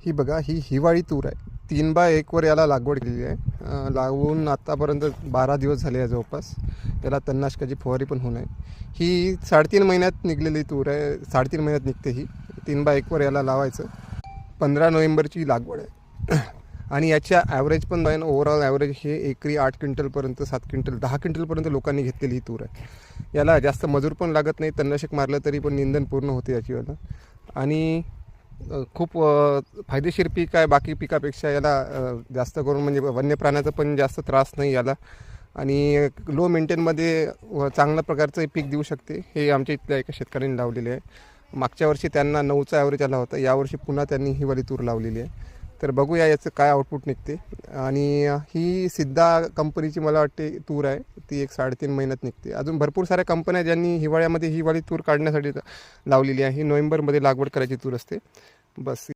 ही बघा, ही हिवाळी तूर आहे. 3x1 वर याला लागवड केलेली आहे. लावून आत्तापर्यंत 12 दिवस झाले आहे जवळपास. याला तणनाशकाची फवारी पण होऊन आहे. ही 3.5 महिन्यात निघलेली तूर आहे. 3.5 महिन्यात निघते ही. 3x1 वर याला लावायचं. 15 नोव्हेंबरची लागवड आहे. आणि याच्या ॲव्हरेज पण आहे ना, ओव्हरऑल ॲव्हरेज हे एकरी 8 क्विंटलपर्यंत, 7 क्विंटल, 10 क्विंटलपर्यंत लोकांनी घेतलेली ही तूर आहे. याला जास्त मजूर पण लागत नाही. तणनाशक मारलं तरी पण निंदन पूर्ण होते याचीवाला. आणि खूप फायदेशीर पीक आहे. बाकी पिकापेक्षा याला जास्त करून म्हणजे वन्य प्राण्याचा पण जास्त त्रास नाही याला. आणि लो मेंटेनमध्ये चांगल्या प्रकारचं पीक देऊ शकते. हे आमच्या इथल्या एका शेतकऱ्यांनी लावलेले आहे. मागच्या वर्षी त्यांना 9चा ॲव्हरेज आला होता. यावर्षी पुन्हा त्यांनी ही वाली तूर लावलेली आहे. तर बघूया याचं काय आउटपुट निघते. आणि ही सिद्धा कंपनीची मला वाटते तूर आहे. ती एक 3.5 महिन्यात निघते. अजून भरपूर साऱ्या कंपन्या ज्यांनी हिवाळ्यामध्ये ही वाली तूर काढण्यासाठी लावलेली आहे. ही नोव्हेंबरमध्ये लागवड करायची तूर असते. बस.